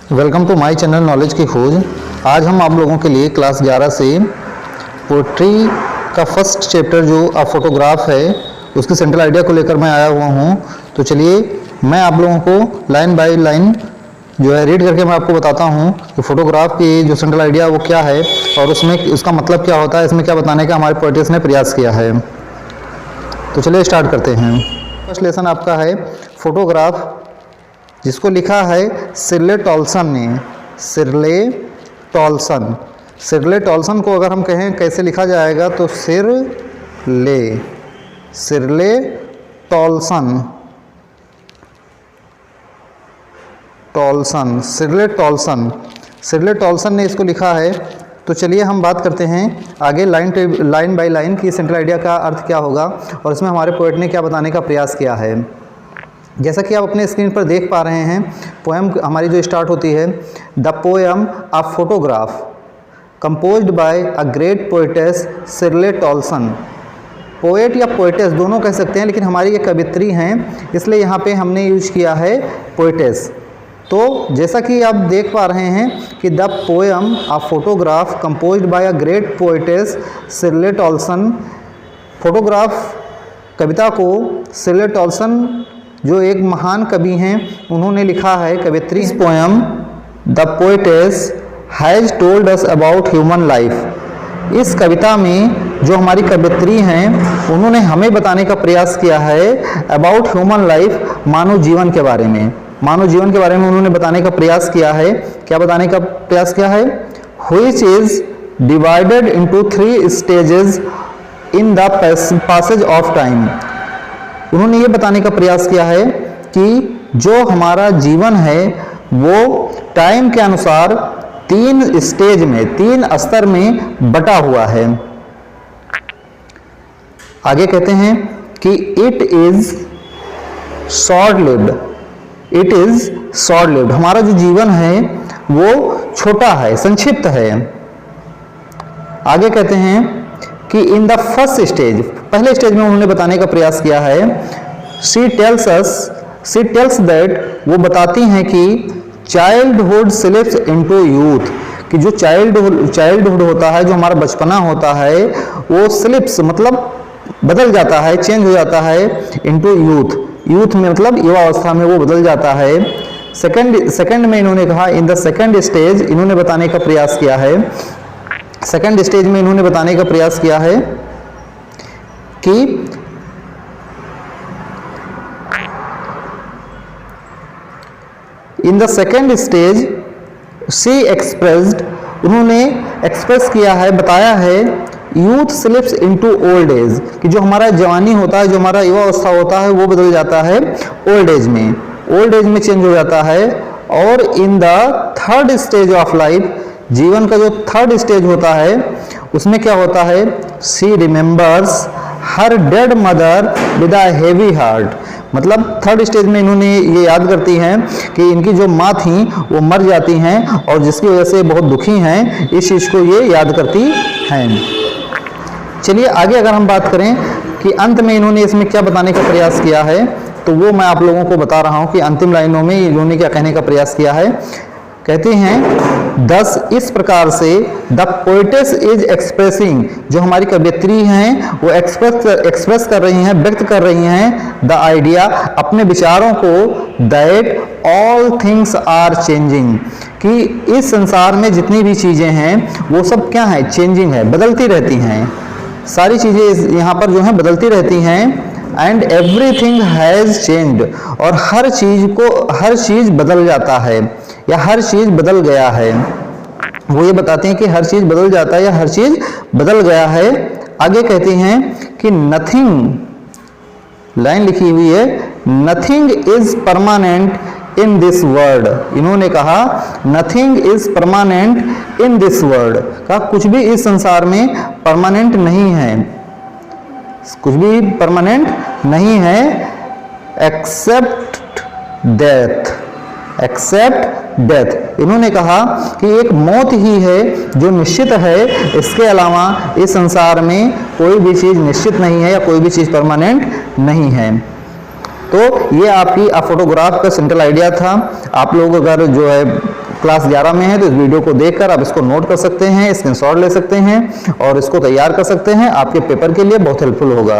Welcome to my channel knowledge की खोज। आज हम आप लोगों के लिए क्लास 11 से पोट्री का फर्स्ट चैप्टर जो अ फोटोग्राफ है उसकी सेंट्रल आइडिया को लेकर मैं आया हुआ हूं। तो चलिए मैं आप लोगों को लाइन बाय लाइन जो है रीड करके मैं आपको बताता हूं कि फोटोग्राफ की जो सेंट्रल आइडिया वो क्या है और उसमें उसका मतलब क्या होता है, इसमें क्या बताने का हमारे पोएट्स ने प्रयास किया है। तो चलिए स्टार्ट करते हैं। फर्स्ट लेसन आपका है फोटोग्राफ, जिसको लिखा है सिरले टॉल्सन ने। सिरले टॉल्सन को अगर हम कहें कैसे लिखा जाएगा तो सिरले टॉल्सन ने इसको लिखा है। तो चलिए हम बात करते हैं आगे लाइन बाय लाइन की सेंट्रल आइडिया का अर्थ क्या होगा और इसमें हमारे पोएट ने क्या बताने का प्रयास किया है। जैसा कि आप अपने स्क्रीन पर देख पा रहे हैं, पोएम हमारी जो स्टार्ट होती है, the poem a photograph composed by a great poetess Shirley Toulson. Poet या पोएटेस दोनों कह सकते हैं, लेकिन हमारी ये कवित्री हैं इसलिए यहाँ पे हमने यूज किया है पोएटेस। तो जैसा कि आप देख पा रहे हैं कि the poem a photograph composed by a great poetess Shirley Toulson. Photograph कविता को सिरले टॉल्सन जो एक महान कवि हैं उन्होंने लिखा है। कवित्री poem the poetess has told us about human life. इस कविता में जो हमारी कवित्री हैं उन्होंने हमें बताने का प्रयास किया है अबाउट ह्यूमन लाइफ, मानव जीवन के बारे में। मानव जीवन के बारे में उन्होंने बताने का प्रयास किया है। क्या बताने का प्रयास किया है? Which is divided into 3 stages in the passage of time. उन्होंने ये बताने का प्रयास किया है कि जो हमारा जीवन है वो टाइम के अनुसार 3 स्टेज में, 3 स्तर में बटा हुआ है। आगे कहते हैं कि इट इज शॉर्ट लिव्ड। हमारा जो जीवन है वो छोटा है, संक्षिप्त है। आगे कहते हैं कि इन द फर्स्ट स्टेज, पहले स्टेज में उन्होंने बताने का प्रयास किया है, शी टेल्स दैट, वो बताती हैं कि चाइल्डहुड स्लिप्स इनटू यूथ, कि जो चाइल्डहुड होता है, जो हमारा बचपना होता है, वो स्लिप्स मतलब बदल जाता है, चेंज हो जाता है इनटू यूथ में मतलब युवा अवस्था में वो बदल जाता है। सेकंड में इन्होंने कहा इन द सेकंड स्टेज, इन्होंने बताने का प्रयास किया है, सेकंड स्टेज में इन्होंने बताने का प्रयास किया है कि in the second stage she expressed, उन्होंने एक्सप्रेस किया है, बताया है, youth slips into old age, कि जो हमारा जवानी होता है, जो हमारा युवा अवस्था होता है वो बदल जाता है ओल्ड एज में चेंज हो जाता है। और in the third stage of life, जीवन का जो थर्ड स्टेज होता है उसमें क्या होता है, she remembers her dead mother with a heavy heart. मतलब थर्ड स्टेज में इन्होंने ये याद करती हैं कि इनकी जो माँ थी वो मर जाती हैं और जिसकी वजह से बहुत दुखी हैं, इस चीज़ को ये याद करती हैं। चलिए आगे अगर हम बात करें कि अंत में इन्होंने इसमें क्या बताने का प्रयास किया है, तो वो मैं आप लोगों को बता रहा हूँ कि अंतिम लाइनों में इन्होंने क्या कहने का प्रयास किया है। कहते हैं दस, इस प्रकार से द पोएटेस इज एक्सप्रेसिंग, जो हमारी कवियत्री हैं वो एक्सप्रेस कर रही हैं, व्यक्त कर रही हैं द आइडिया, अपने विचारों को, that all things are changing, कि इस संसार में जितनी भी चीज़ें हैं वो सब क्या है, चेंजिंग है, बदलती रहती हैं। सारी चीज़ें यहाँ पर जो हैं बदलती रहती हैं। एंड एवरीथिंग हैज़ चेंज्ड, और हर चीज़ बदल जाता है या हर चीज़ बदल गया है। वो ये बताते हैं कि हर चीज़ बदल जाता है या हर चीज़ बदल गया है। आगे कहते हैं कि नथिंग, लाइन लिखी हुई है, nothing is permanent in this world. इन्होंने कहा nothing is permanent in this world, कहा कुछ भी इस संसार में परमानेंट नहीं है, कुछ भी परमानेंट नहीं है, एक्सेप्ट डेथ। इन्होंने कहा कि एक मौत ही है जो निश्चित है, इसके अलावा इस संसार में कोई भी चीज़ निश्चित नहीं है या कोई भी चीज़ परमानेंट नहीं है। तो ये आपकी फोटोग्राफ का सेंट्रल आइडिया था। आप लोग अगर जो है क्लास 11 में है तो इस वीडियो को देखकर आप इसको नोट कर सकते हैं, स्क्रीनशॉट ले सकते हैं और इसको तैयार कर सकते हैं। आपके पेपर के लिए बहुत हेल्पफुल होगा।